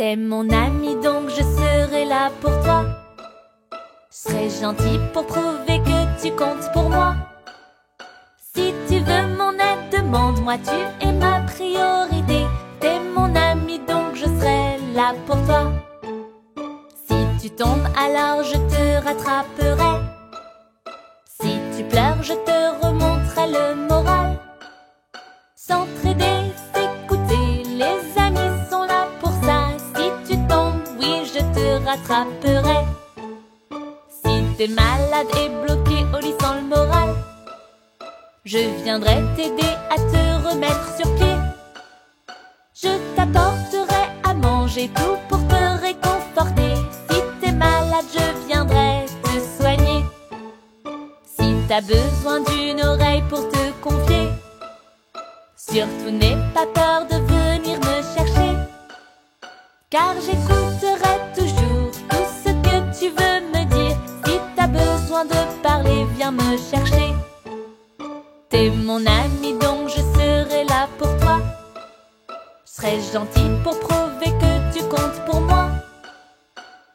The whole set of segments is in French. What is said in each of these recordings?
T'es mon ami donc je serai là pour toi. Je serai gentil pour prouver que tu comptes pour moi. Si tu veux mon aide, demande-moi, tu es ma priorité. T'es mon ami donc je serai là pour toi. Si tu tombes alors je te rattraperai. Si tu pleures je te remonterai le moral. S'entraider, s'écouter, les amis sont là pour ça. Si tu tombes, oui je te rattraperai. Si t'es malade et bloqué au lit sans le moral, je viendrai t'aider à te remettre sur pied. Je t'apporterai à manger, tout pour te réconforter. Si t'es malade, je viendrai te soigner. Si t'as besoin d'une oreille pour te confier, surtout n'aie pas peur de venir me chercher. Car j'écouterai toujours tout ce que tu veux me dire. Si t'as besoin de parler, viens me chercher. T'es mon ami donc je serai là pour toi. Je serai gentil pour prouver que tu comptes pour moi.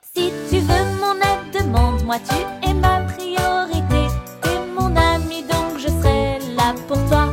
Si tu veux mon aide, demande-moi, tu es ma priorité. T'es mon ami donc je serai là pour toi.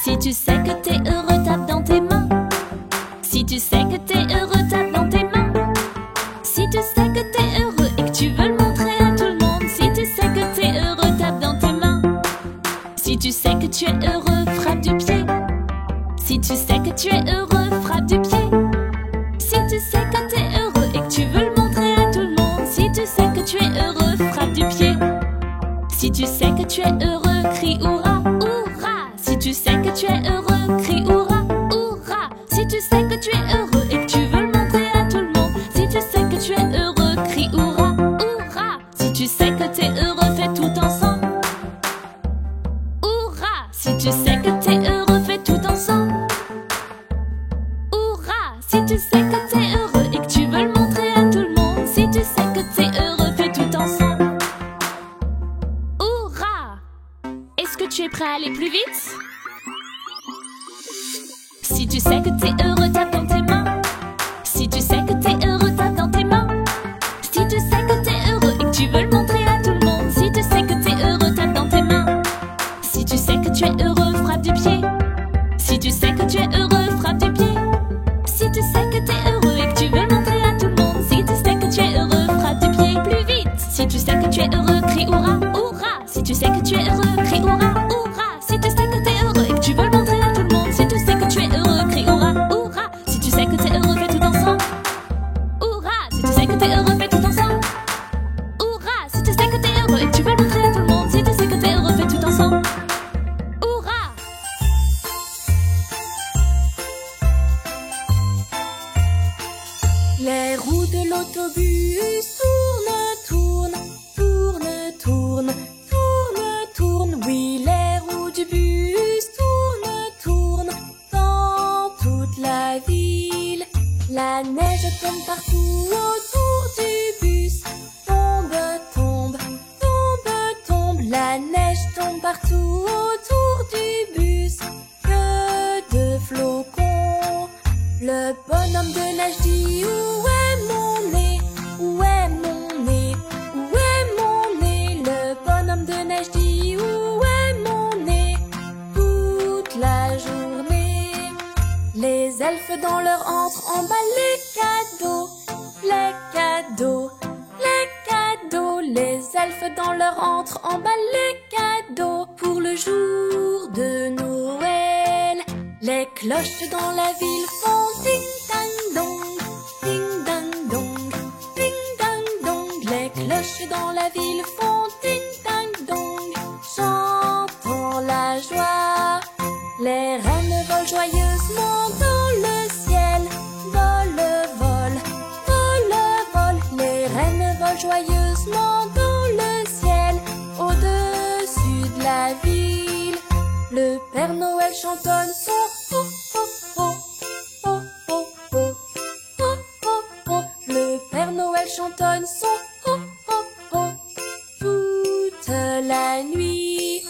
Si tu sais que t'es heureux, tape dans tes mains. Si tu sais que t'es heureux, tape dans tes mains. Si tu sais que t'es heureux et que tu veux le montrer à tout le monde. Si tu sais que t'es heureux, tape dans tes mains. Si tu sais que tu es heureux, frappe du pied. Si tu sais que tu es heureux, frappe du pied. Si tu sais que t'es heureux et que tu veux le montrer à tout le monde. Si tu sais que tu es heureux, frappe du pied. Si tu sais que tu es heureux, crie hurrah, hurrah. Si tu sais que tu es heureux, crie hurrah, hurrah. Si tu sais que tu es heureux et que tu veux le montrer à tout le monde. Si tu sais que tu es heureux, crie hurrah, hurrah. Si tu sais que t'es heureux, fais tout ensemble. Hurrah. Si tu sais que t'es heureux, fais tout ensemble. Hurrah. Si tu sais que t'es heureux et que tu veux le montrer à tout le monde. Si tu sais que t'es heureux, fais tout ensemble. Hurrah. Est-ce que tu es prêt à aller plus vite? Si tu sais que t'es heureux, tape dans tes mains. Si tu sais que t'es heureux, tape dans tes mains. Si tu sais que t'es heureux et que tu veux le montrer à tout le monde. Si tu sais que t'es heureux, tape dans tes mains. Si tu sais que tu es heureux, frappe du pied. Si tu sais que tu es heureux, frappe du pied. Si tu sais que t'es heureux et que tu veux le montrer à tout le monde. Si tu sais que tu es heureux, frappe du pied. Plus vite. Si tu sais que tu es heureux, crie hurrah, hurrah. Si tu sais que tu es heureux, crie hurrah, hurrah. Si tu sais que t'es heureux et que tu veux le montrer à tout le monde. Si tu sais que tu es heureux, crie hurrah, hurrah. Si tu sais que t'es heureux, fais tout ensemble. Hurrah. Si tu sais que t'es heureux, fais tout ensemble. Hurrah. Si tu sais que t'es heureux et que tu veux le montrer à tout le monde. Si tu sais que t'es heureux, fais tout ensemble. Hurrah. Les roues de l'autobus tournent tombe partout autour du bus. Tombe, tombe, tombe, tombe. La neige tombe partout autour du bus. Que de flocons. Le bonhomme de neige dit: où est mon nez? Où est mon nez? Où est mon nez? Le bonhomme de neige dit: où est mon nez? Toute la journée. Les elfes dans leur antre emballent les cadeaux. Les cadeaux, les cadeaux. Les elfes dans leur antre emballent les cadeaux pour le jour de Noël. Les cloches dans la ville font ding-dang-dong, ding-dang-dong, ding-dang-dong. Les cloches dans la ville font ding-dang-dong, chantant la joie. Les reines volent joyeusement dans le ciel. Vol, vol, vol, vol. Les reines volent joyeusement dans le ciel, au-dessus de la ville. Le Père Noël chantonne son ho, ho, ho, ho, ho, ho, ho, ho, ho. Le Père Noël chantonne son ho, ho, ho, toute la nuit.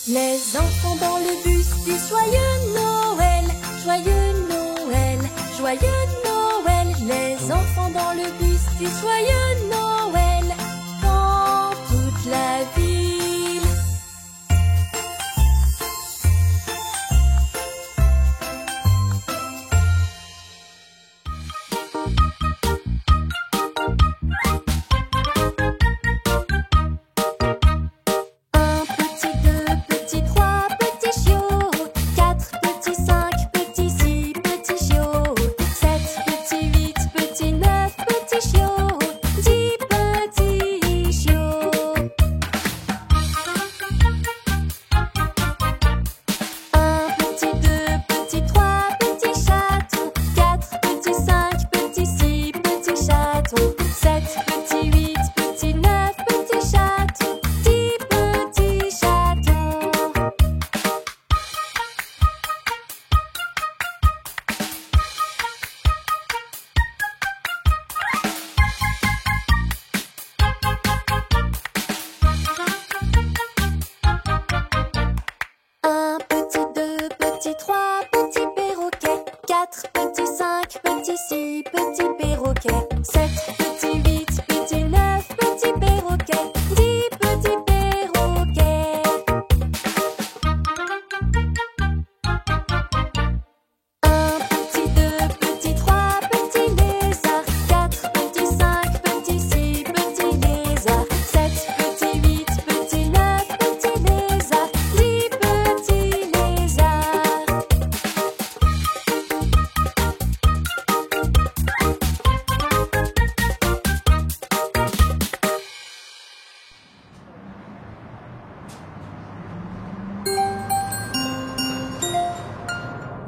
Les enfants dans le bus disent joyeux Noël, joyeux Noël, joyeux Noël. Les enfants dans le bus disent joyeux Noël dans toute la ville.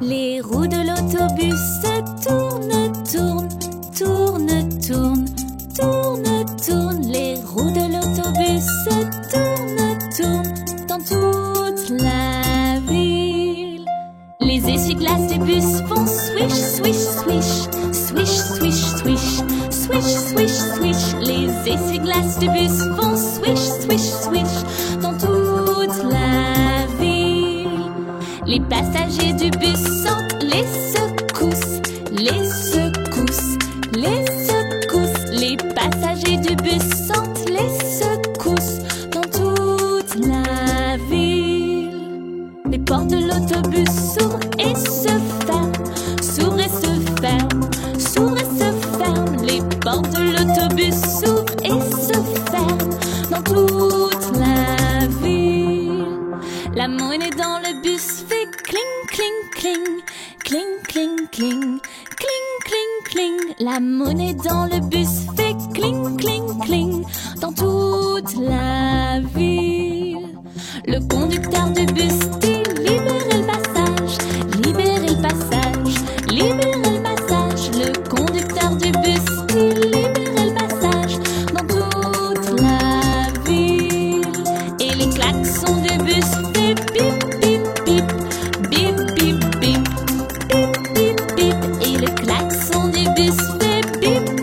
Les roues de l'autobus se tournent, tournent, tournent, tournent, tournent, tournent. Les roues de l'autobus se tournent, tournent dans toute la ville. Les essuie-glaces du bus font swish, swish, swish, swish, swish, swish, swish, swish, swish. Les essuie-glaces du bus font swish, swish, swish dans toute la ville. Les passagers du bus sentent les secousses, les secousses, les secousses. Les passagers du bus sentent les secousses dans toute la ville. Les portes de l'autobus s'ouvrent et se ferment, s'ouvrent et se ferment, s'ouvrent et se ferment. Les portes de l'autobus s'ouvrent et se ferment dans toute la ville. La monnaie dans le bus fait cling, cling, cling, cling, cling, cling, cling, cling, cling. La monnaie dans le bus fait cling, cling, cling dans toute la ville. Le conducteur du bus dit libérez le passage, libérez le passage, libérez le passage. Le conducteur du bus dit libérez le passage dans toute la ville. Et les klaxons du bus fait bip, bip, bip, bip, bip, bip, bip, bip, bip. Et le klaxon du bus fait bip,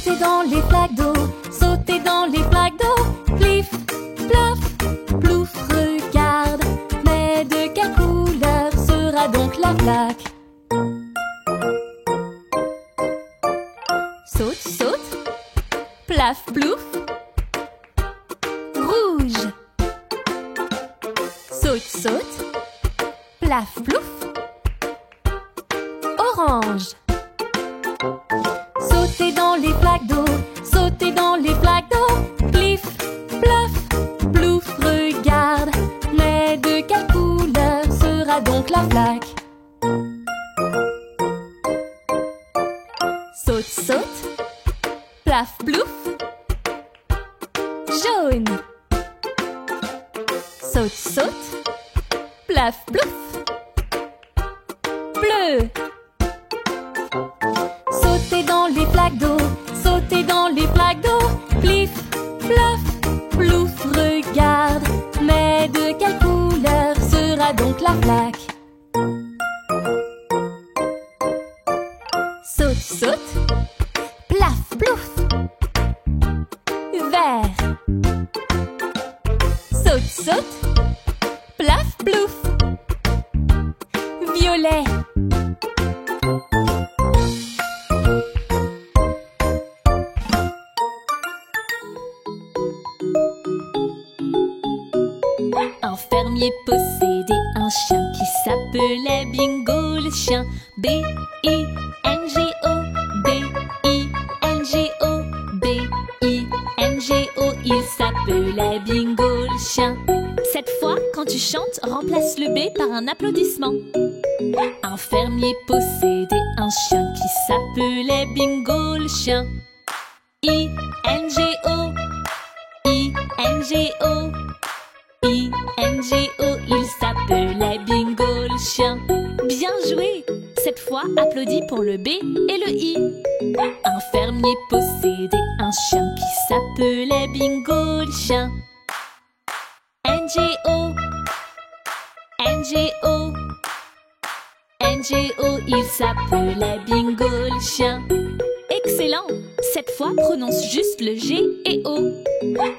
Sautez dans les flaques d'eau, sautez dans les flaques d'eau. Plif, plof, plouf, regarde. Mais de quelle couleur sera donc la flaque? Saute, saute, plaf, plouf. Rouge. Saute, saute, plaf, plouf. Orange. Sautez dans les flaques d'eau, sautez dans les flaques d'eau. Plif, plof, plouf, regarde. Mais de quelle couleur sera donc la flaque? Saute, saute, plaf, plouf. Jaune. Saute, saute, plaf, plouf. Bleu. Sautez dans les flaques d'eau, sautez dans les flaques d'eau. Plif, plof, plouf, regarde. Mais de quelle couleur sera donc la flaque? Saute, saute, plaf, plouf. Vert. Saute, saute, plaf, plouf. Violet. Un fermier possédait un chien qui s'appelait Bingo le chien. B-I-N-G-O, B-I-N-G-O, B-I-N-G-O. Il s'appelait Bingo le chien. Cette fois, quand tu chantes, remplace le B par un applaudissement. Un fermier possédait un chien qui s'appelait Bingo le chien. I-N-G-O, I-N-G-O, I-N-G-O. Il s'appelait Bingo le chien. Bien joué! Cette fois, applaudis pour le B et le I. Un fermier possédait un chien qui s'appelait Bingo le chien. N-G-O, N-G-O, N-G-O. Il s'appelait Bingo le chien. Excellent! Cette fois, prononce juste le G et O.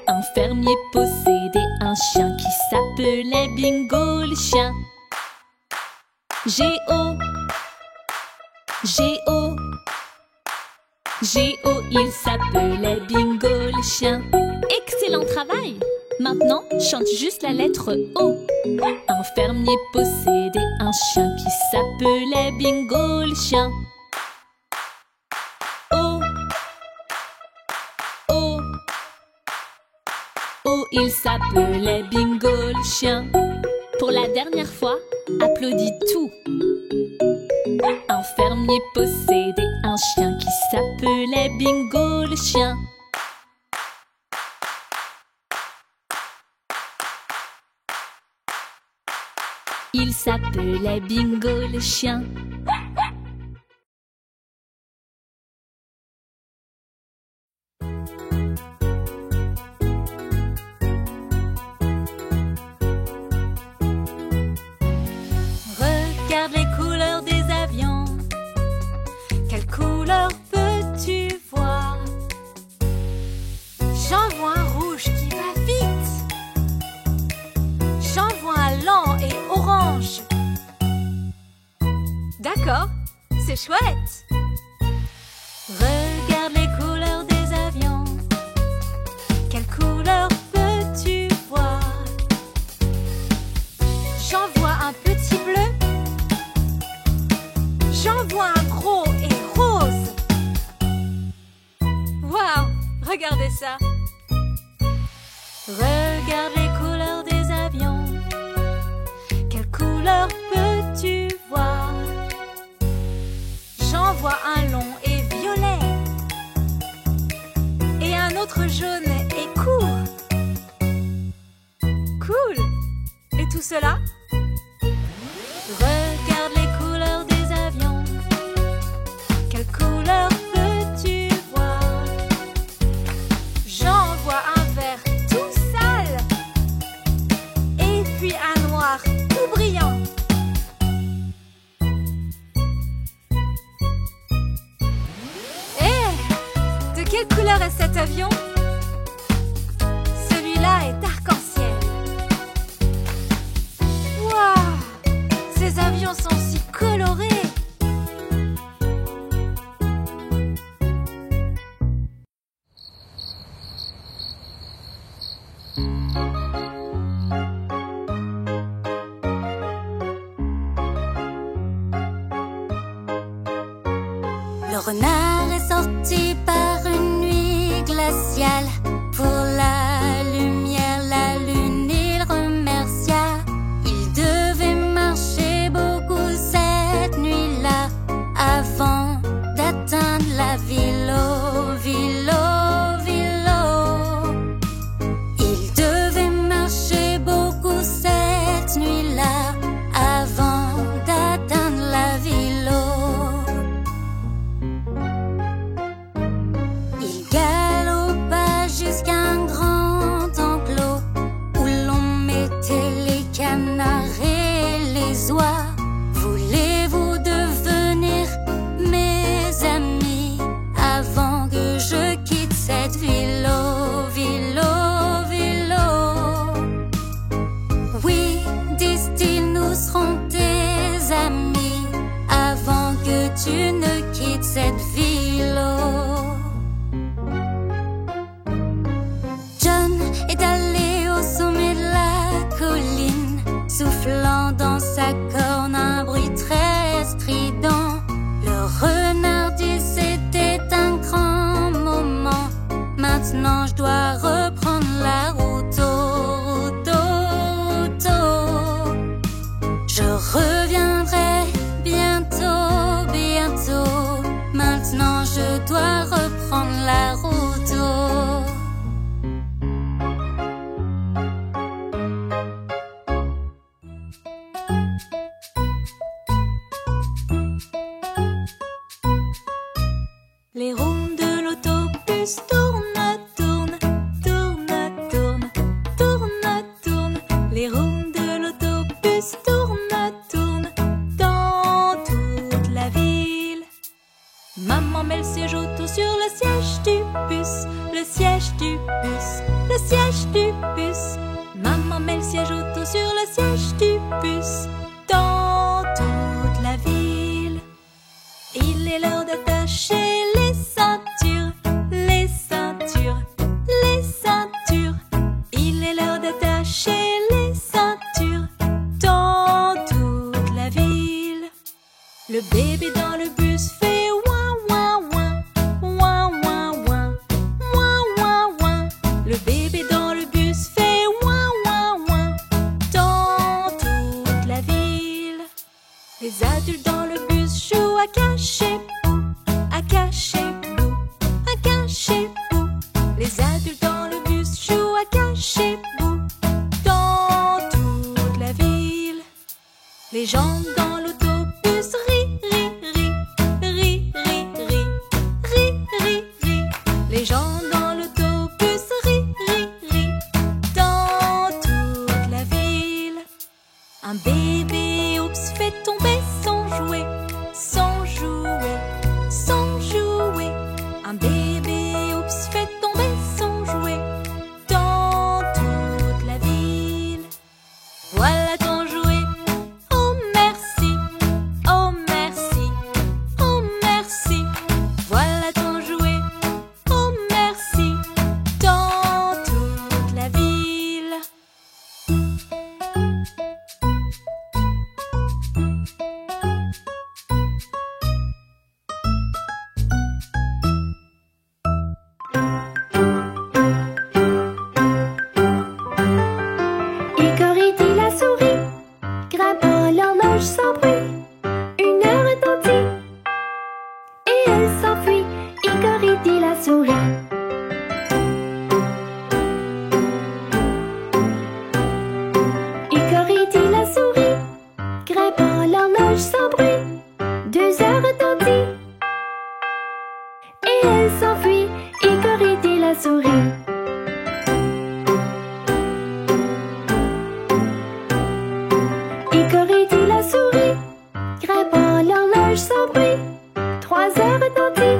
Un fermier possédait un chien qui s'appelait Bingo le chien. G-O, G-O, G-O. Il s'appelait Bingo le chien. Excellent travail! Maintenant, chante juste la lettre O. Un fermier possédait un chien qui s'appelait Bingo le chien. O, O, O. Il s'appelait Bingo le chien. Pour la dernière fois, applaudis tout. Un fermier possédait un chien qui s'appelait Bingo le chien. Il s'appelait Bingo le chien. Regarde les couleurs des avions. Quelle couleur peux-tu voir? J'en vois un rouge qui va vite. J'en vois un lent et orange. D'accord, c'est chouette. Regarde les couleurs des avions. Quelle couleur peux-tu voir? J'en vois un petit bleu. J'en vois un gros et rose. Waouh, regardez ça. Regarde les couleurs des avions. Quelle couleur peux-tu voir? J'en vois un long et violet. Et un autre jaune et court. Cool! Et tout cela? Regarde les couleurs des avions. Quelle couleur peux-tu voir? J'en vois un vert tout sale. Et puis un noir tout brillant. couleur est cet avion? Celui-là est arc-en-ciel. Waouh! Ces avions sont si colorés! Le renard est sorti par une nuit glaciale. Pour la lumière, la lune, il remercia. Il devait marcher beaucoup cette nuit-là avant d'atteindre la ville, oh, ville, oh, ville, oh. Il devait marcher beaucoup cette nuit-là avant d'atteindre la ville, oh. Il galopa jusqu'à un grand enclos où l'on mettait les canards et les oies. Voulez-vous devenir mes amis avant que je quitte cette ville, oh, ville, oh, ville, oh. Oui, disent-ils, nous serons tes amis avant que tu ne quittes cette ville, oh. John est allé au sommet de la colline, soufflant dans sa corne un bruit très strident. Le renard dit c'était un grand moment. Maintenant je dois reprendre la route, oh, route, oh, route, oh. Je reviendrai bientôt, bientôt. Maintenant je dois reprendre la route, oh. Les roues de l'autobus tournent, tournent, tournent, tournent, tournent, tournent. Les roues de l'autobus tournent, tournent dans toute la ville. Maman met le siège auto sur le siège du bus, le siège du bus, le siège du bus. Maman met le siège auto sur le siège du bus dans toute la ville. Il est l'heure d'attacher les ceintures, les ceintures, les ceintures. Il est l'heure d'attacher les ceintures dans toute la ville. Le bébé dans le bus fait ouin ouin ouin, ouin ouin ouin, ouin ouin ouin. Le bébé dans le bus fait ouin ouin ouin dans toute la ville. Les adultes dans le bus jouent à cacher-bou, à cacher-bou, à cacher-bou. Les adultes dans le bus jouent à cacher-bou dans toute la ville. Les gens dans l'autobus rient, rient, rient, rient, rient, rient, rient, rient, rient. Les gens dans l'autobus rient, rient, rient dans toute la ville. Un bébé, oups, fait tomber son jouet, son jouet, son jouet. Un bébé, oups, fait tomber son jouet dans toute la ville. Voilà ton jouet, oh merci, oh merci, oh merci. Voilà ton jouet, oh merci, dans toute la ville. Igor dit la souris, grimpant l'horloge sans bruit. Une heure retentit et elle s'enfuit. Igor dit la souris. Igor dit la souris, grimpant l'horloge sans bruit. 2 heures retentit et elle s'enfuit. Igor dit la souris. Igor dit la souris, grimpant l'horloge sans bruit. 3 heures retentit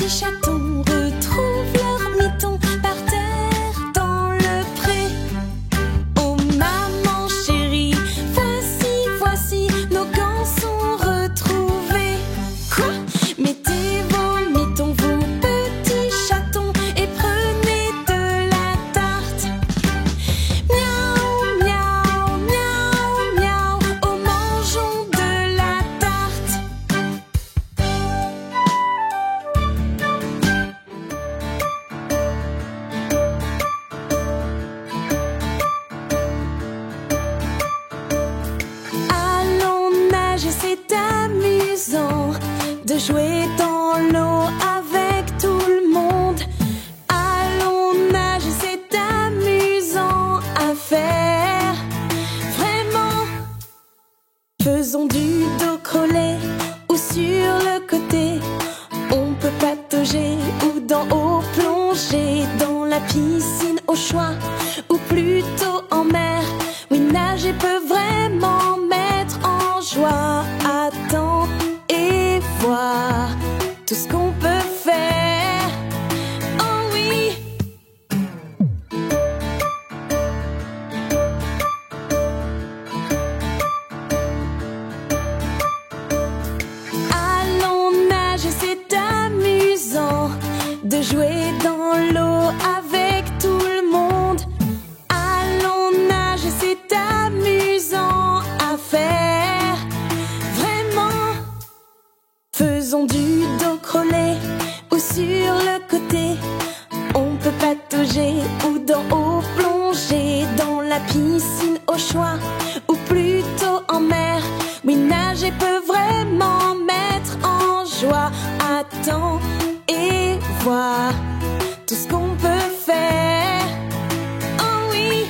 petits chatons retrouvent leur miton par terre dans le pré. Oh maman chérie, voici, nos gants sont retrouvés. Quoi? Mettez vos mitons, vous petits chatons, et prenez de la tarte. Miaou, miaou, miaou, miaou, oh mangeons de la tarte. Allons nager, c'est amusant de jouer dans l'eau avec tout le monde. Allons nager, c'est amusant à faire. Vraiment, faisons du dos crawlé ou sur le côté. On peut patauger ou d'en haut plonger dans la piscine au choix ou plutôt en mer. Oui, nager peut vraiment mettre en joie. Attends et voir tout ce qu'on peut faire. Oh oui! Allons nager, c'est amusant de jouer dans l'eau avec tout le monde. Allons nager, c'est amusant à faire. Vraiment, faisons du dos crawlé ou sur le côté. On peut patauger ou d'en haut plonger dans la piscine au choix ou plutôt en mer. Oui, nager peut vraiment mettre en joie. Attends et voir tout ce qu'on peut faire. Oh oui!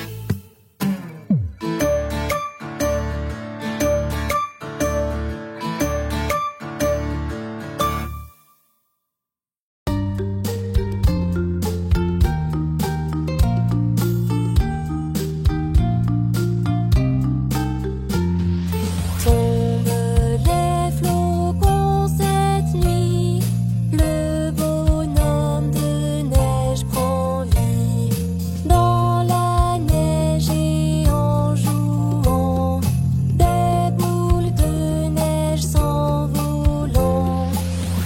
Tombent les flocons cette nuit, le bonhomme de neige prend vie dans la neige et en jouant, des boules de neige s'envolant.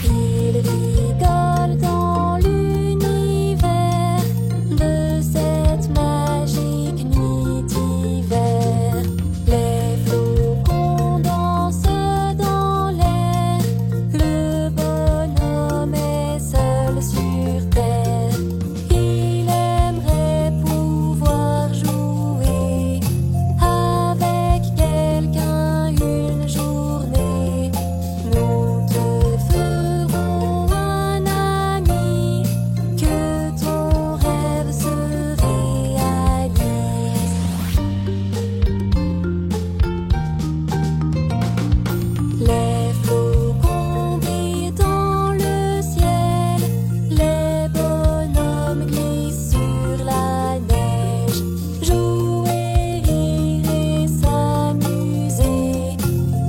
Il rigole dans l'univers de cette magique nuit d'hiver. Les flocons dansent dans l'air, le bonhomme est seul sur terre. Il aimerait pouvoir jouer avec quelqu'un une journée. Nous te ferons un ami, que ton rêve se réalise. Les flocons brillent dans le ciel, les bonhommes glissent sur la neige. Jouer, rire et s'amuser,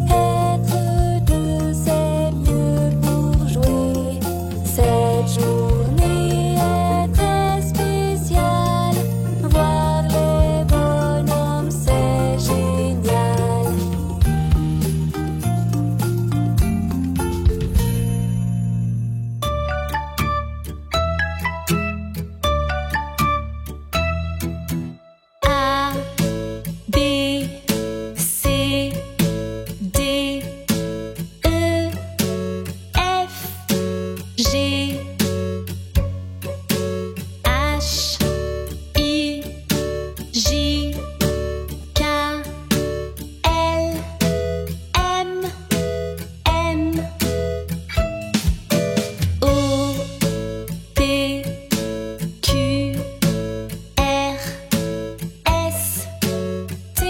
être deux c'est mieux pour jouer. Cette journée est très spéciale, voir les bonhommes c'est génial. A, B, C, D, E, F, G, H, I, J, K, L, M, N, O, P, Q, R, S, T,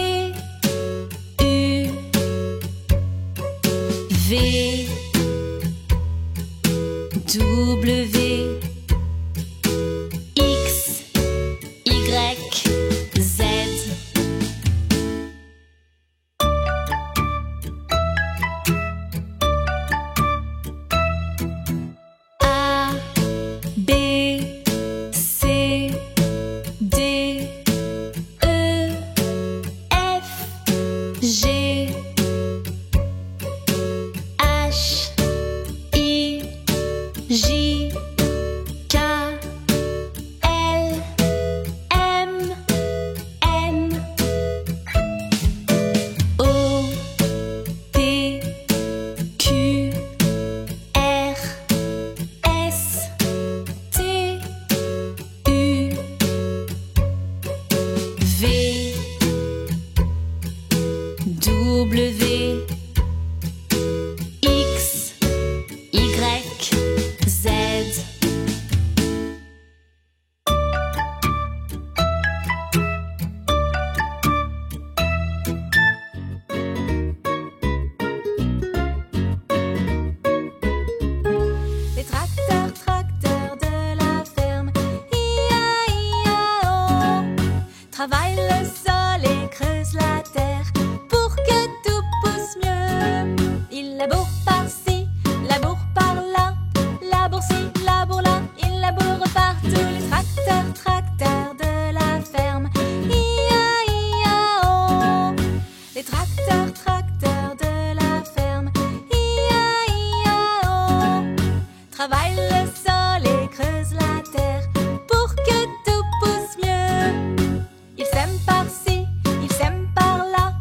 U, V, W, X, Y, Z. A, J, K, L, M, N, O, P, Q, R, S, T, U, V, W, X, Y, Z. Les tracteurs, tracteurs de la ferme, I-A-I-A-O, travaillent le sol et creusent la terre pour que tout pousse mieux. Ils labourent par-ci, labourent par-là, labourent-ci, labourent-là, ils labourent partout. Les tracteurs, tracteurs de la ferme, I-A-I-A-O, les tracteurs, tracteurs de la ferme, I-A-I-A-O, travaillent le sol et creusent la terre pour que tout pousse mieux. Ils sèment par-ci, ils sèment par-là,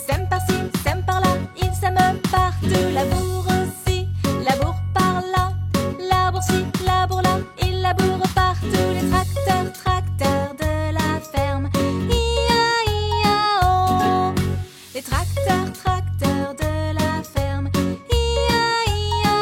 sèment par-ci, sèment par-là, ils sèment partout. Labourent aussi, labourent par-là, labourent-ci, labourent-là, ils labourent partout. Les tracteurs, tracteurs de la ferme, I-A-I-A-O, les tracteurs, tracteurs de la ferme, I-A-I-A-O,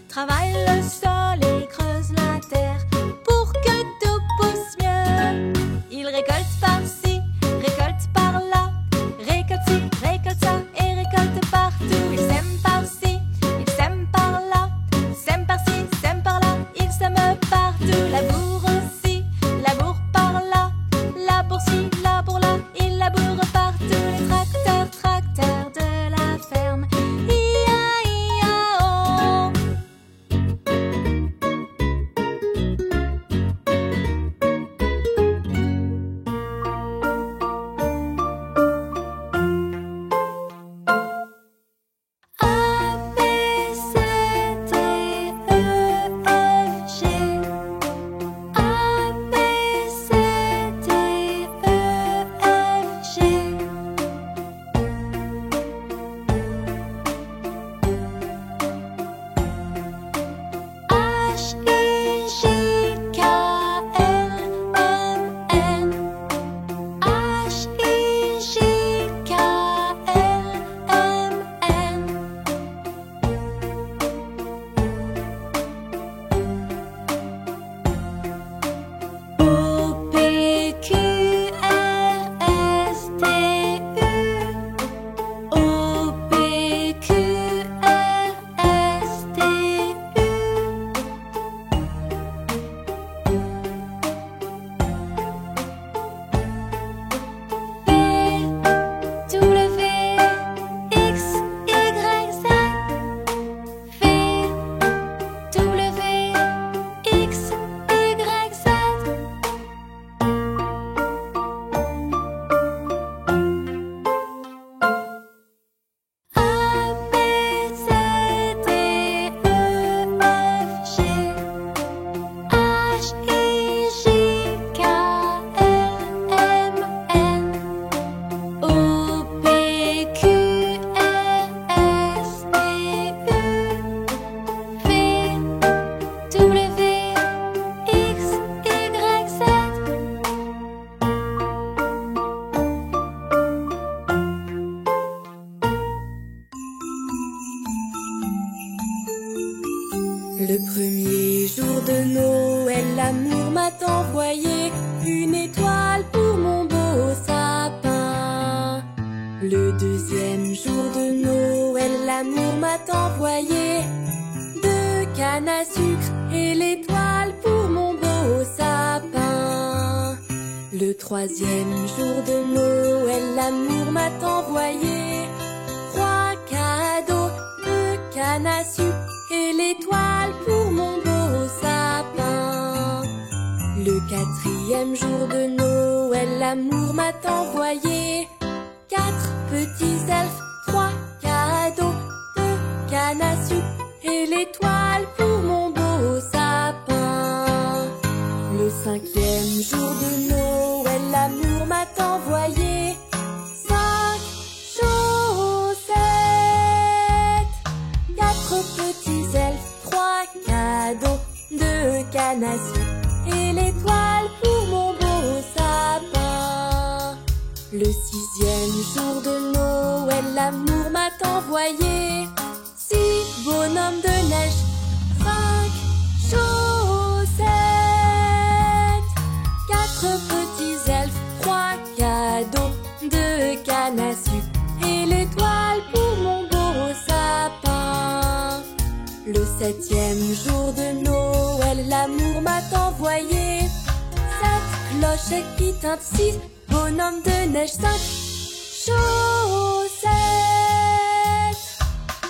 travaillent le sol et creusent la terre pour que tout pousse mieux. Ils récoltent par-ci, récoltent par-là, récoltent ci, récoltent ça et récoltent partout. Ils sèment par-ci, ils sèment par-là, sèment par-ci, sèment par-là, ils sèment partout. Labourent aussi, labourent par-là, labourent-ci, labourent-là, ils labourent partout. Les tracteurs, tracteurs de la ferme, I-A-I-A-O. A, B, C, D, E, F, G. A, B, C, D, E, F, G. H, I, J, K, L, M, N. H, I, J, K, L, M, N. O, P, Q, R, S, T, U. O, P, Q, R, S, T, U. P, W, X, Y, Z. V, W, X, Y, Z. A, B, C, D, E, F, G. H, I, J, K, L, M, N. O, P, Q, R, S, T, U. V, W, X, Y, Z. Le premier jour de Noël, l'amour m'a envoyé une étoile pour mon beau sapin. Le deuxième jour de Noël, l'amour m'a envoyé 2 cannes à sucre et l'étoile pour mon beau sapin. Le troisième jour de Noël, l'amour m'a envoyé 3 cadeaux, 2 cannes à sucre et l'étoile pour mon beau sapin. Le quatrième jour de Noël, l'amour m'a envoyé 4 petits elfes, 3 cadeaux, 2 cannes à sucre et l'étoile pour 5e jour de Noël, l'amour m'a envoyé 5 chaussettes, 4 petits elfes, 3 cadeaux, 2 cannes à sucre et l'étoile pour mon beau sapin. Le 6e jour de Noël, l'amour m'a envoyé 6 bonhommes de neige, 5 chaussettes, 4 petits elfes, 3 cadeaux, 2 cannes à sucre et l'étoile pour mon beau sapin. Le 7e jour de Noël, l'amour m'a envoyé 7 cloches qui tintent, 6 bonhommes de neige, 5 chaussettes,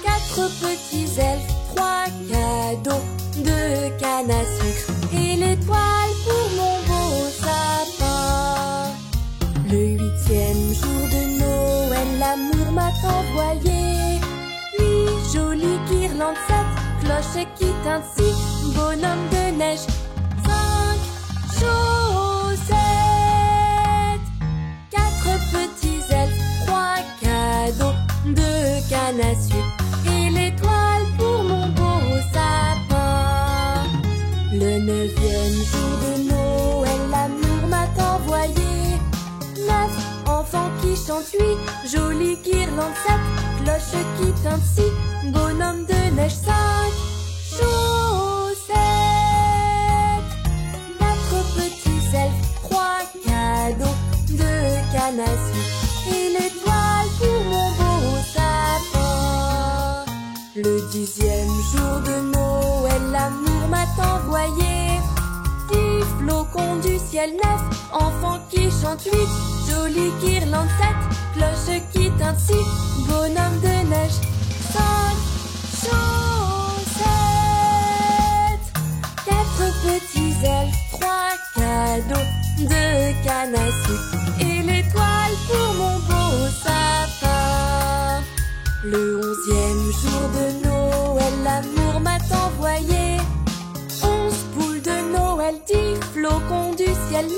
4 petits elfes, 3 cadeaux, 2 cannes à sucre et l'étoile pour mon beau sapin. Le 8e jour de Noël, l'amour m'a envoyé 8 jolies guirlandes, 7 cloches qui tintent, 6 bonhommes de neige, 5 chaussettes, 4 petits elfes, 3 cadeaux, 2 cannes à sucre et l'étoile pour mon beau sapin. Le 9e jour de Noël, l'amour m'a envoyé 9 enfants qui chantent, 8 jolies guirlandes, 7 cloches qui tintent, 6 bonhommes de neige, 5 chaussettes, 4 petits elfes, 3 cadeaux, 2 cannes à sucre et l'étoile pour mon beau sapin. Le 10e jour de Noël, l'amour m'a envoyé 10 flocons du ciel, 9 enfants qui chantent, 8 jolies guirlandes, 7 cloches qui tintent, 6 bonhommes de neige, 5 chaussettes, 4 petits elfes, 3 cadeaux, 2 cannes à sucre et l'étoile pour mon beau sapin. Le 11e jour de Noël, l'amour m'a envoyé 11 poules de Noël, 10 flocons du ciel, 9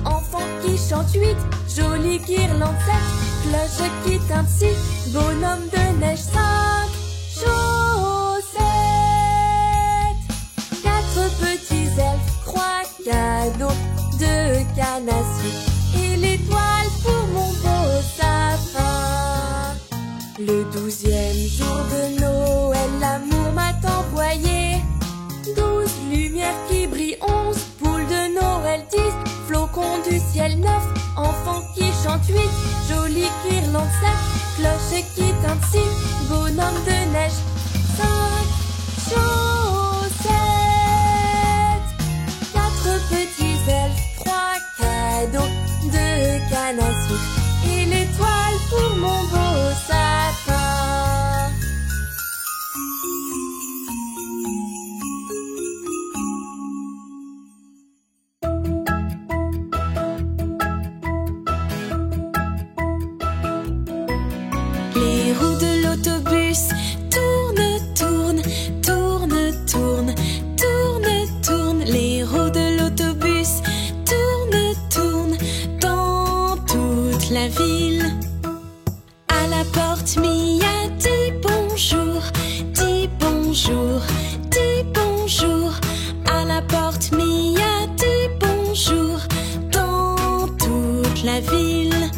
enfants qui chantent, 8 jolies guirlandes, 7 cloches qui tintent, 6 bonhommes de neige, 5 chaussettes, 4 petits elfes, 3 cadeaux, 2 cannes à sucre et l'étoile pour mon beau sapin. Le 12e jour de Noël, l'amour m'a envoyé 12 lumières qui brillent, 11 poules de Noël, 10 flocons du ciel, 9 enfants qui chantent, 8 jolies guirlandes, 7 cloches qui tintent, 6 bonhommes de neige, 5 chaussettes, 4 petits elfes, 3 cadeaux, 2 cannes à sucre et l'étoile pour mon beau sapin. Les roues de l'autobus tournent, tournent, tournent, tournent, tournent, tournent. Les roues de l'autobus tournent, tournent dans toute la ville. À la porte, Mia dit bonjour, dit bonjour, dit bonjour. À la porte, Mia dit bonjour dans toute la ville.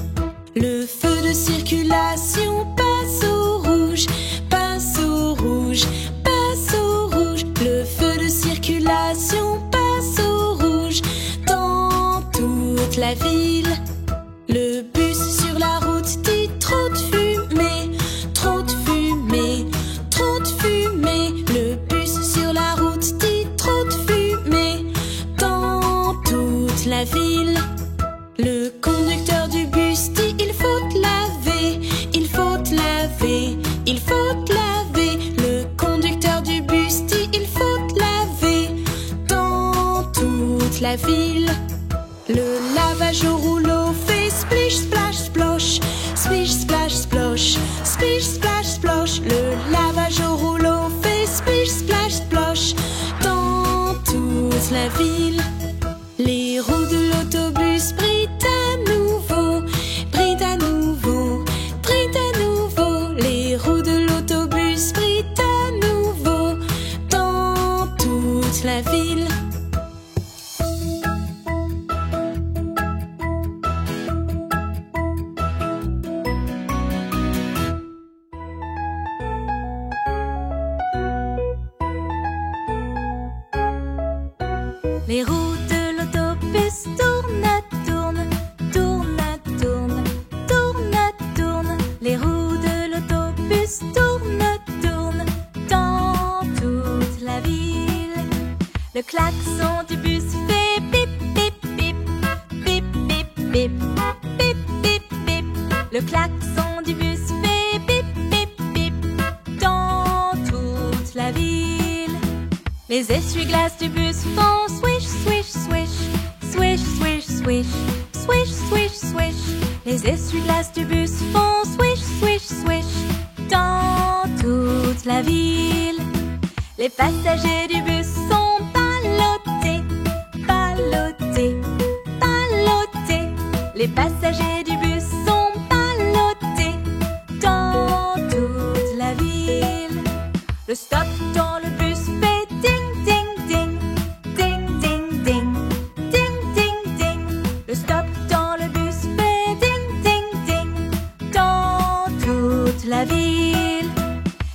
Le feu de circulation passe au rouge, passe au rouge, passe au rouge. Le feu de circulation passe au rouge dans toute la ville. Le bus sur la route dit trop de fumée, trop de fumée, trop de fumée. Le bus sur la route dit trop de fumée dans toute la ville. Le conducteur du bus dit il faut te laver, il faut te laver, il faut te laver. Le conducteur du bus dit il faut te laver dans toute la ville. Le lavage au rouleau fait splish splash splosh, splish splash splosh, splish splash splosh. Le lavage au rouleau fait splish splash splosh dans toute la ville. Les toute la ville. Les roues de l'autobus tournent, tournent, tournent, tournent, tournent, tournent. Les roues de l'autobus tournent, tournent dans toute la ville. Le klaxon du bus fait bip, bip, bip, bip, bip, bip, bip, bip, bip. Le klaxon du bus fait bip, bip, bip dans toute la ville. Les essuie-glaces du bus font swish, swish, swish, swish, swish, swish, swish, swish, swish. Les essuie-glaces du bus font swish, swish, swish dans toute la ville. Les passagers du bus sont ballottés, ballottés, ballottés. Les passagers du bus sont ballottés dans toute la ville. Le stop dans le bus fait ding, ding, ding, ding, ding, ding, ding, ding, ding. Le stop dans le bus fait ding, ding, ding dans toute la ville.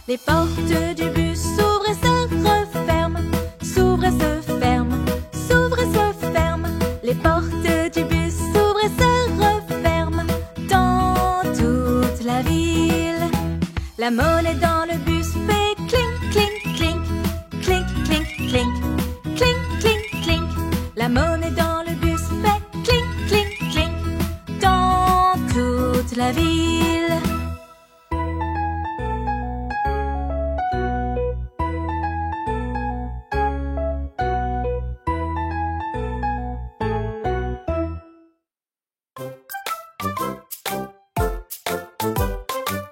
Les portes du bus s'ouvrent et se referment, s'ouvrent et se ferment, s'ouvrent et se ferment. Les portes du bus s'ouvrent et se referment dans toute la ville. La monnaie dans le bus fait clink, clink, clink, clink, clink, clink, clink, clink, clink. La monnaie dans le bus fait clink, clink, clink dans toute la ville.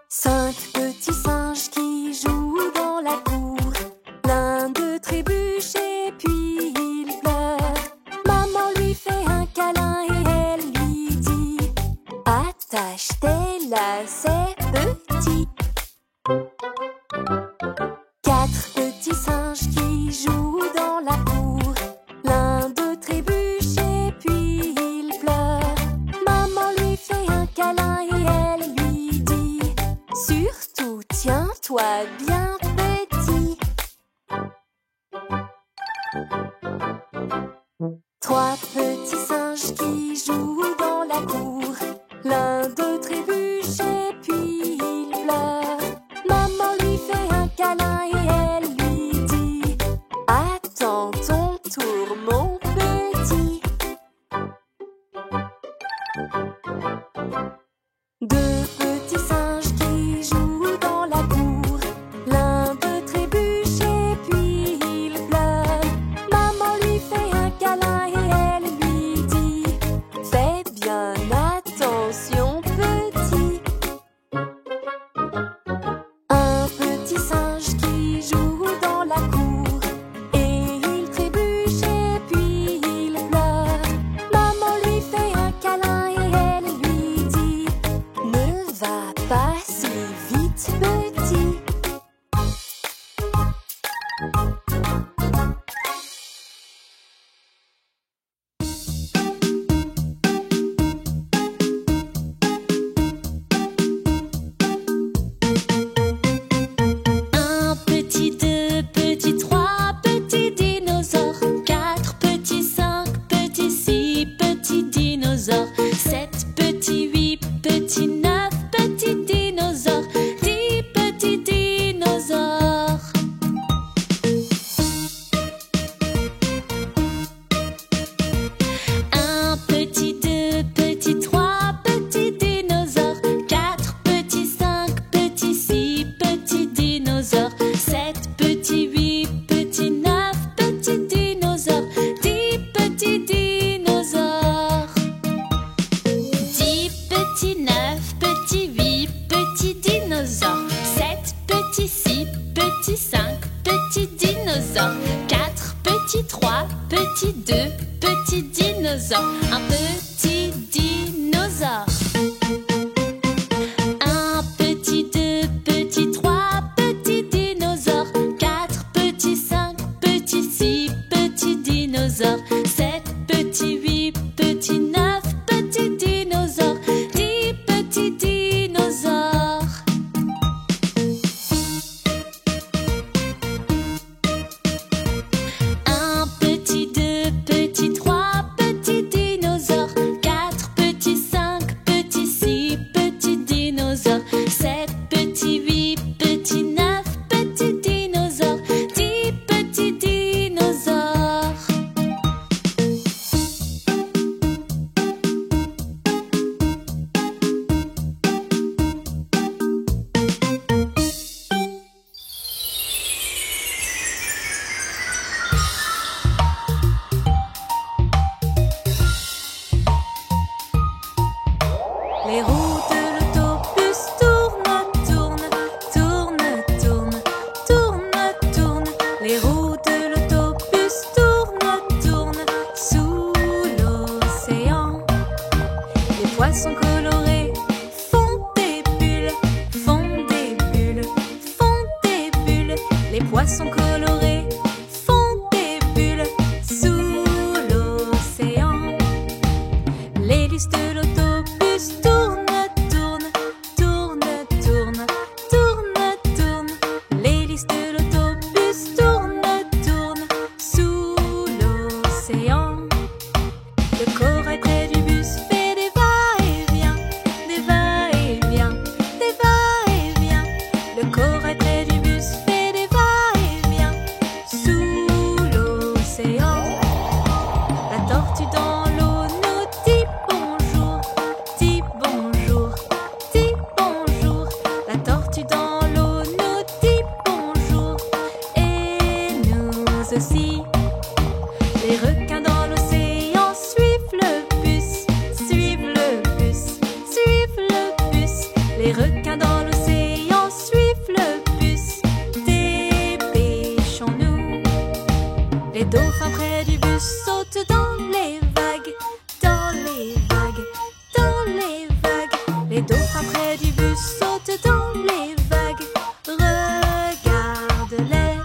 Cinq petits singes qui jouent dans la cour. L'un d'eux trébuche et puis il pleure. Maman lui fait un câlin et elle lui dit: attache tes lacets, petit. Quatre petits singes qui jouent dans la cour. L'un d'eux trébuche et puis il pleure. Maman lui fait un câlin et elle lui dit: surtout tiens-toi bien, petit. Trois petits singes qui jouent dans la cour. L'un d'eux trébuche et puis il pleure. Maman lui fait un câlin et elle lui dit: attends ton tour, mon petit. Deux petits singes qui jouent dans la cour. L'un d'eux trébuche et puis il pleure. Maman lui fait un câlin et elle lui dit: fais bien attention, petit. Un petit singe qui joue dans la cour et il trébuche et puis il pleure. Maman lui fait un câlin et elle lui dit: ne va pas si vite, petit. Un petit, deux petits, trois petits dinosaures. Quatre petits, cinq petits, six petits dinosaures. Sept petits, huit petits, neuf petits dinosaures. 10 petits dinosaures. Un petit, deux petits, trois petits dinosaures. Quatre petits, cinq petits, six petits dinosaures. Sept petits, huit petits, neuf petits dinosaures. 10 petits dinosaures. 10 petits, neuf petits, huit petits dinosaures. Sept petits, six petits, cinq petits dinosaures. Quatre petits, trois petits, deux petits dinosaures. Un petit dinosaure. Un petit, deux petits, trois petits dinosaures. Quatre petits, cinq petits, six aussi. Les requins dans l'océan suivent le bus, suivent le bus, suivent le bus. Les requins dans l'océan suivent le bus. Dépêchons-nous. Les dauphins près du bus sautent dans les vagues, dans les vagues, dans les vagues. Les dauphins près du bus sautent dans les vagues. Regarde-les.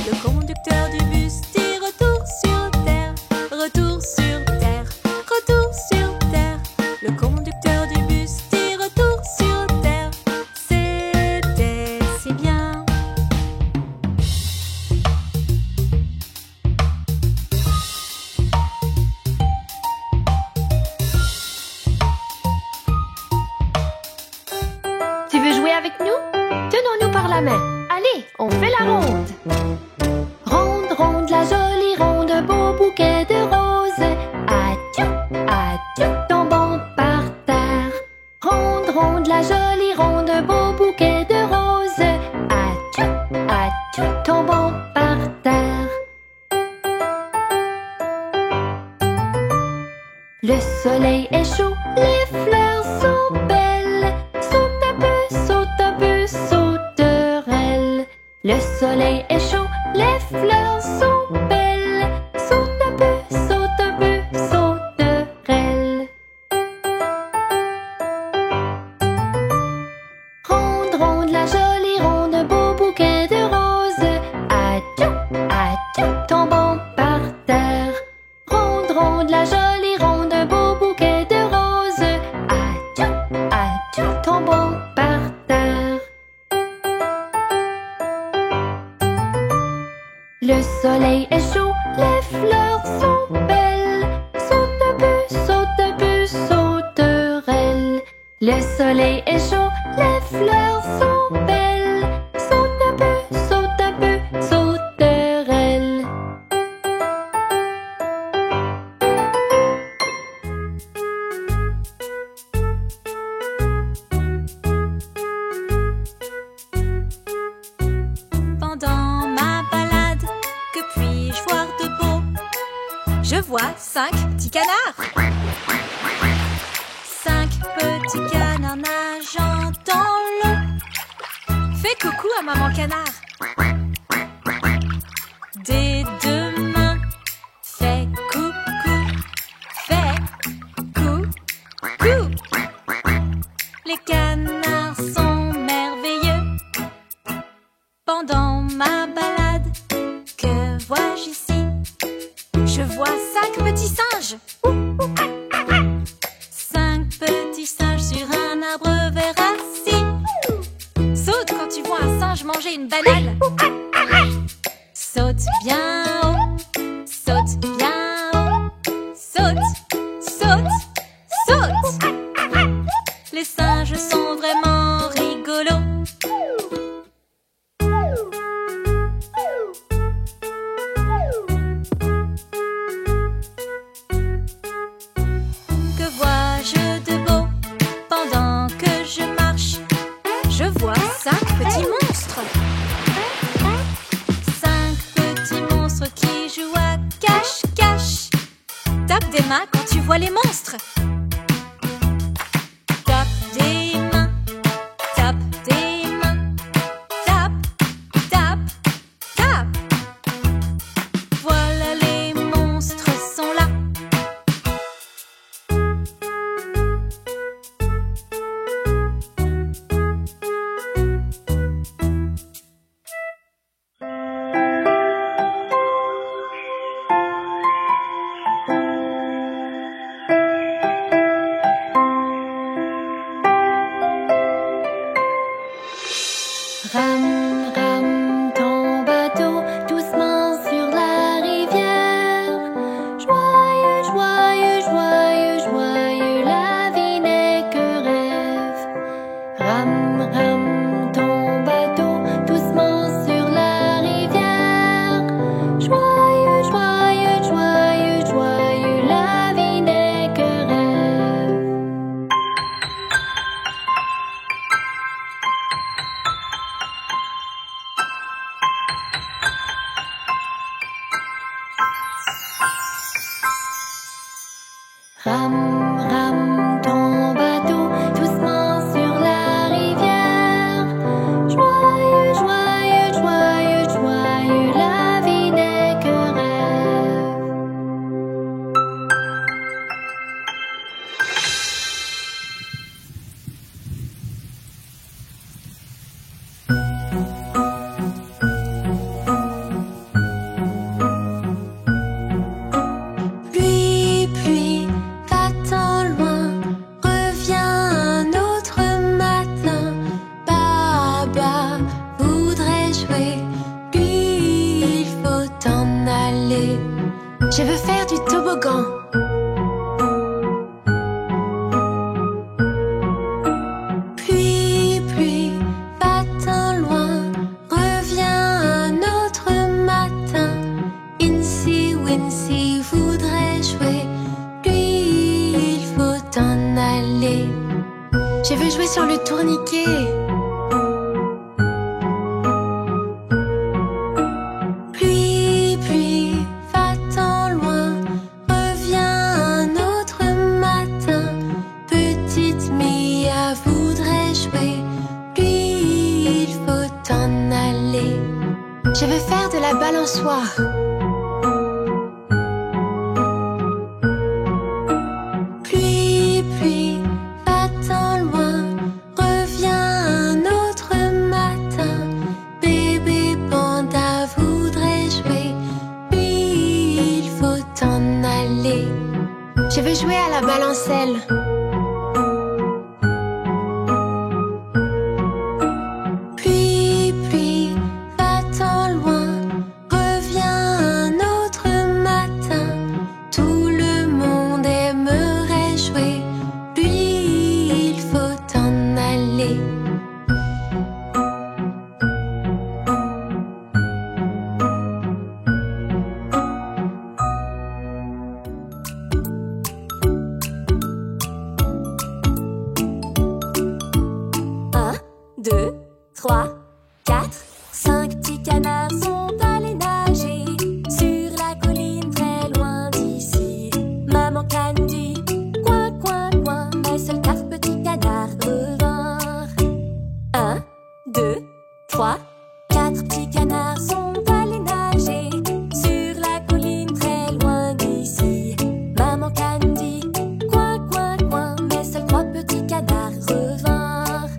Le conducteur du bus dit retour sur terre, retour sur terre, retour sur terre. Le conducteur du bus dit retour sur terre. C'était si bien. Tu veux jouer avec nous? Tenons-nous par la main. Allez, on fait la ronde. Ronde, ronde, la jolie ronde, beau bouquet de roses. Adieu, adieu, tombant par terre. Ronde, ronde, la jolie ronde, beau bouquet de roses. Adieu, adieu, tombant par terre. Le soleil est chaud, les fleurs sont belles. Saute un peu, saute un peu, sauterelle. Le soleil est chaud, les fleurs sont belles. Saute un peu, sauterelle. Ronde, ronde, la jolie ronde, beau bouquet de roses. Adieu, adieu, tombant par terre. Ronde, ronde, la jolie ronde, beau bouquet de roses. Adieu, adieu, tombant par terre. Le soleil est chaud, les fleurs sont belles. Saute un peu, sauterelle. Le soleil est chaud, les fleurs sont belles. Saute un peu, sauterelle. Pendant ma balade, que puis-je voir de beau? Je vois 5 petits canards. 5 petits canards nageant dans l'eau. Fais coucou à maman canard. Des deux mains, fais coucou, fais coucou. Les canards sont merveilleux. Pendant ma balade, que vois-je ici? Je vois 5 petits singes. 5 petits singes sur un arbre vert assis. Saute quand tu vois un singe manger une banane. Saute bien haut, saute bien haut. Saute, saute, saute. Les singes sont vraiment rigolos. Que vois-je de beau pendant que je marche? Je vois 5 petits monstres. 5 petits monstres qui jouent à cache-cache. Tape des mains quand tu vois les monstres. Tape des mains, tape des mains. Tape, tape, tape. Voilà, les monstres sont là. t'en aller. Je veux faire du toboggan. Pluie, pluie, va-t'en loin, reviens un autre matin. Incy, Wincy voudrait jouer, lui, il faut t'en aller. Je veux jouer sur le tourniquet. Pluie, pluie, va-t'en loin, reviens un autre matin. Petite Mia voudrait jouer, lui, il faut t'en aller. Je veux faire de la balançoire. Pluie, pluie, va-t'en loin, reviens un autre matin. Bébé panda voudrait jouer, lui, il faut t'en aller. Je veux jouer à la balancelle. Pluie, pluie, va-t'en loin, reviens un autre matin. Tout le monde aimerait jouer, lui, il faut t'en aller. Un, deux, trois, quatre, cinq petits canards sont allés nager sur la colline très loin d'ici. Maman Candy, coin, coin, coin, mais seuls quatre petits canards revinrent. Un, deux, trois, quatre petits canards sont allés nager sur la colline très loin d'ici. Maman Candy, coin, coin, coin, mais seuls trois petits canards revinrent.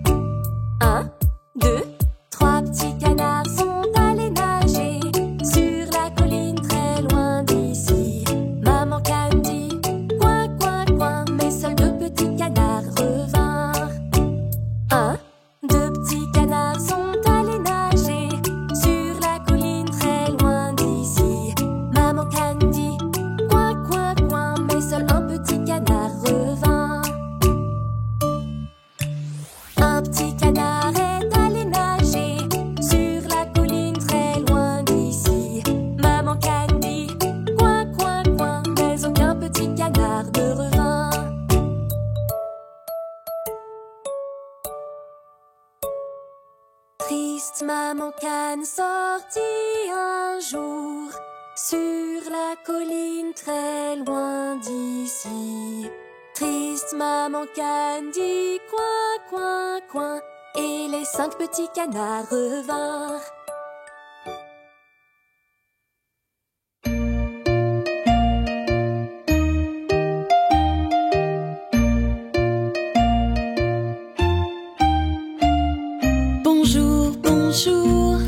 Un, deux, trois petits canards sont allés nager sur la colline très loin d'ici. Maman Candy, coin, coin, coin, mais seuls deux petits canards revinrent. Un, deux petits canards sont allés nager sur la colline très loin d'ici. Maman Candy, coin, coin, coin, mais seul un petit canard revint. Un petit canard est allé nager sur la colline très loin d'ici. Maman Candy, coin, coin, coin, mais aucun petit canard ne revint. Triste Maman Canne sortit un jour sur la colline très loin d'ici. Triste Maman Canne dit coin, coin, coin, et les cinq petits canards revinrent. Bonjour, bonjour,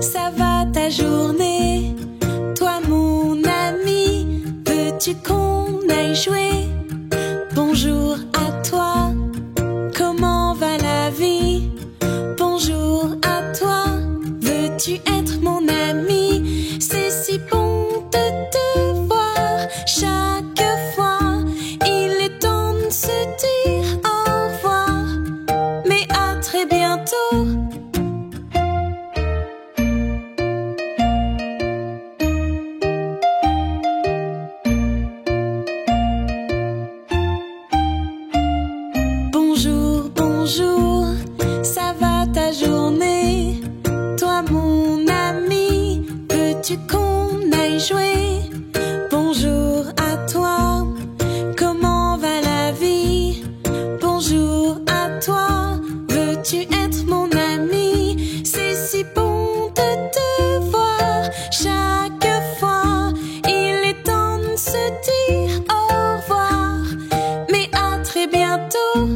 ça va ta journée? Toi mon ami, veux-tu qu'on aille jouer? Bonjour à toi, comment va la vie? Bonjour à toi, veux-tu être mon ami? C'est si bon de te voir chaque fois. Il est temps de se dire au revoir, mais à très bientôt. Bonjour, bonjour, ça va ta journée? Toi mon ami, veux-tu qu'on aille jouer? Bonjour à toi, comment va la vie? Bonjour à toi, veux-tu être mon ami? C'est si bon de te voir chaque fois. Il est temps de se dire au revoir, mais à très bientôt.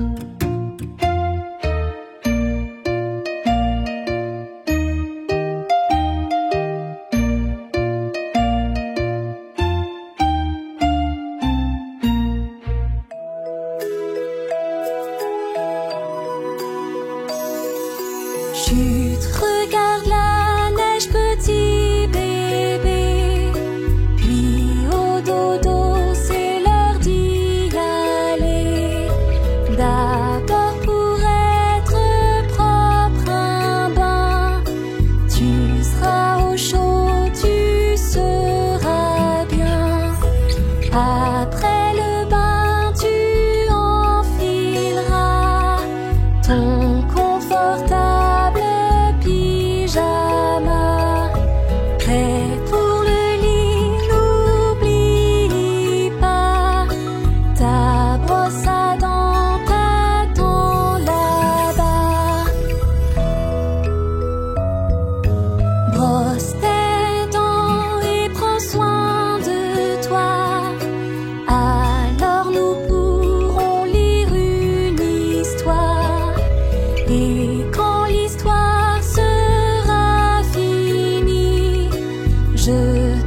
Je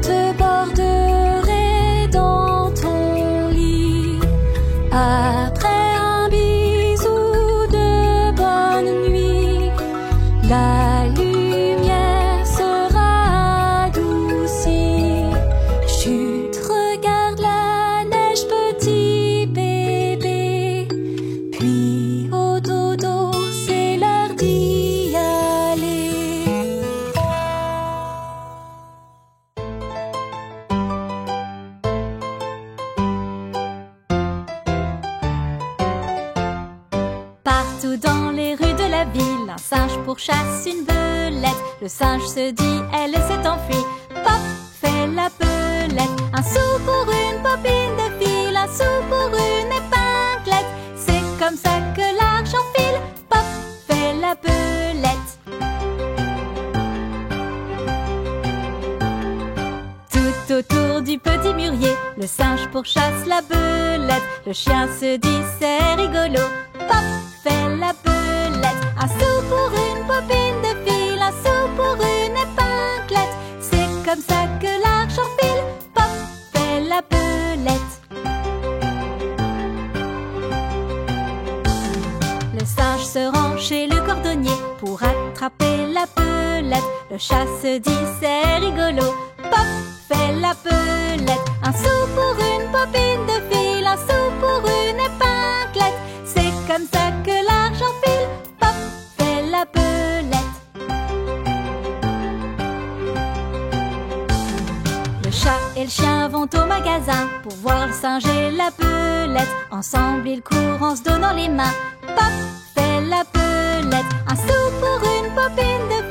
te borderai dans ton lit. Après un bisou de bonne nuit, la lumière sera adoucie. Chut, regarde la neige, petit bébé. Puis au dodo, c'est l'heure d'y aller. Partout dans les rues de la ville, un singe pourchasse une belette. Le singe se dit, elle s'est enfuie. Pop, fait la belette. Un sou pour une bobine de fil, un sou pour une épinglette. C'est comme ça que l'argent file. Pop, fait la belette. Tout autour du petit mûrier, le singe pourchasse la belette. Le chien se dit, c'est rigolo. Pop, fait la belette. Un sou pour une bobine de fil, un sou pour une épinglette. C'est comme ça que l'argent file. Pop, fait la belette. Le singe se rend chez le cordonnier pour attraper la belette. Le chat se dit, c'est rigolo. Pop, fait la belette. Un sou pour une bobine de fil, un sou pour une épinglette. C'est comme ça que l'argent file. Pop, fait la belette. Le chat et le chien vont au magasin pour voir le singe et la belette. Ensemble ils courent en se donnant les mains. Pop, fait la belette. Un sou pour une bobine de